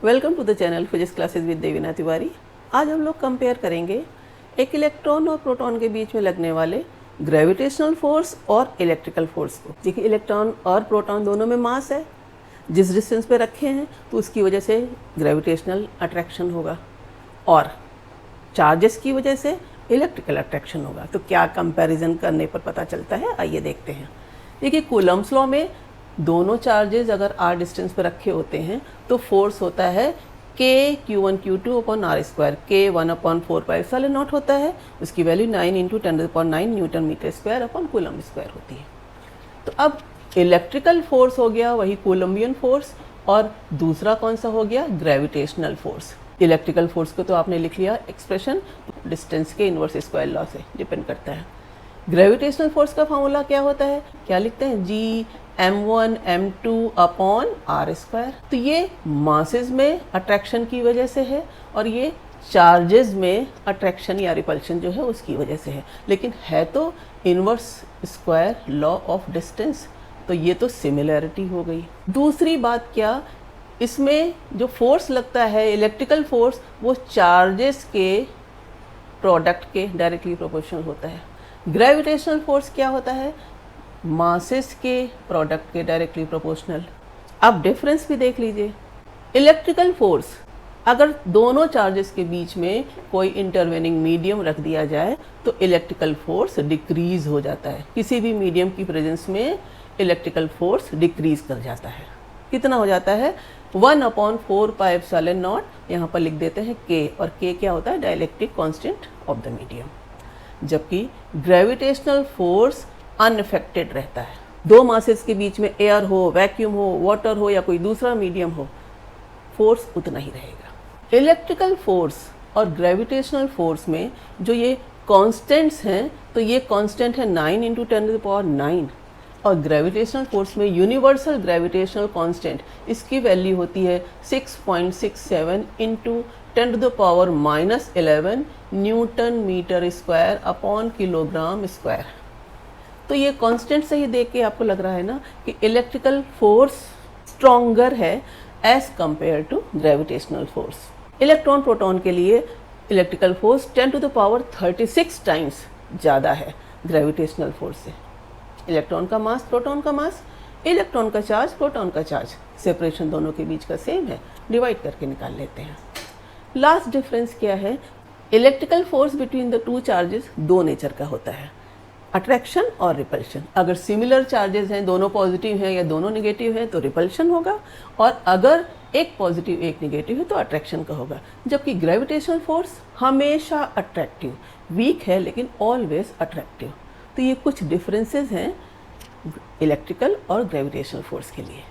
Welcome to the channel physics classes with Devina Tiwari. आज हम लोग कंपेयर करेंगे एक इलेक्ट्रॉन और प्रोटॉन के बीच में लगने वाले ग्रेविटेशनल फोर्स और इलेक्ट्रिकल फोर्स को। देखिए इलेक्ट्रॉन और प्रोटॉन दोनों में मास है, जिस डिस्टेंस पे रखे हैं तो उसकी वजह से ग्रेविटेशनल अट्रैक्शन होगा और चार्जेस की वजह से इलेक्ट्रिकल अट्रैक्शन होगा। तो क्या कंपैरिजन करने पर पता चलता है, आइए देखते हैं। देखिए कूलम्ब्स लॉ में दोनों चार्जेस अगर r डिस्टेंस पर रखे होते हैं तो फोर्स होता है k q1 q2 upon r square. k 1/4πε0 होता है, उसकी value 9 × 10⁹ newton metre square upon coulomb square होती है। तो अब इलेक्ट्रिकल फोर्स हो गया वही कूलम्बियन फोर्स और दूसरा कौन सा हो गया, ग्रेविटेशनल फोर्स। इलेक्ट्रिकल फोर्स को तो आपने लिख लिया एक्सप्रेशन डिस्टेंस के इन्वर्स स्क्वायर लॉ से डिपेंड करता है। ग्रेविटेशनल फोर्स का फॉर्मूला क्या होता है, क्या लिखते हैं, g m1 m2 upon r square. तो ये मासेस में अट्रैक्शन की वजह से है और ये चार्जेस में अट्रैक्शन या रिपल्शन जो है उसकी वजह से है, लेकिन है तो inverse square law of distance. तो ये तो सिमिलैरिटी हो गई। दूसरी बात क्या, इसमें जो फोर्स लगता है इलेक्ट्रिकल फोर्स वो चार्जेस के प्रोडक्ट के डायरेक्टली प्रोपोर्शनल होता है। ग्रेविटेशनल फोर्स क्या होता है, मासेस के प्रोडक्ट के डायरेक्टली प्रोपोर्शनल। अब डिफरेंस भी देख लीजिए। इलेक्ट्रिकल फोर्स अगर दोनों चार्जेस के बीच में कोई इंटरवेनिंग मीडियम रख दिया जाए तो इलेक्ट्रिकल फोर्स डिक्रीज हो जाता है। किसी भी मीडियम की प्रेजेंस में इलेक्ट्रिकल फोर्स डिक्रीज कर जाता है। कितना हो जाता है, 1/4πε0, यहाँ पर लिख देते हैं k, और k क्या होता है, dielectric constant of the medium. जबकि ग्रेविटेशनल फोर्स अनअफेक्टेड रहता है। दो मासेस के बीच में एयर हो, वैक्यूम हो, वाटर हो या कोई दूसरा मीडियम हो, फोर्स उतना ही रहेगा। इलेक्ट्रिकल फोर्स और ग्रेविटेशनल फोर्स में जो ये कांस्टेंट्स हैं, तो ये कांस्टेंट है 9 × 10⁹, और ग्रेविटेशनल फोर्स में यूनिवर्सल ग्रेविटेशनल कांस्टेंट इसकी वैल्यू होती है 6.67 × 10⁻11 newton metre square upon kilogram square. तो ये कांस्टेंट से ही देख के आपको लग रहा है ना कि इलेक्ट्रिकल फोर्स स्ट्रॉन्गर है as compare to gravitational force. Electron proton के लिए इलेक्ट्रिकल फोर्स 10⁻36 टाइम्स ज़्यादा है ग्रेविटेशनल फोर्स से। इलेक्ट्रॉन का मास, प्रोटॉन का मास, इलेक्ट्रॉन का चार्ज, प्रोटॉन का चार्ज, सेपरेशन दोनों के बीच का सेम है, डिवाइड करके निकाल लेते हैं। लास्ट डिफरेंस क्या है, electrical force between the two charges दो नेचर का होता है, अट्रैक्शन और रिपल्शन। अगर सिमिलर चार्जेस हैं, दोनों पॉजिटिव हैं या दोनों नेगेटिव हैं तो रिपल्शन होगा, और अगर एक पॉजिटिव एक नेगेटिव है तो अट्रैक्शन का होगा। जबकि ग्रेविटेशनल फोर्स हमेशा अट्रैक्टिव, वीक है लेकिन ऑलवेज अट्रैक्टिव। तो ये कुछ डिफरेंसेस हैं इलेक्ट्रिकल और ग्रेविटेशनल फोर्स के लिए।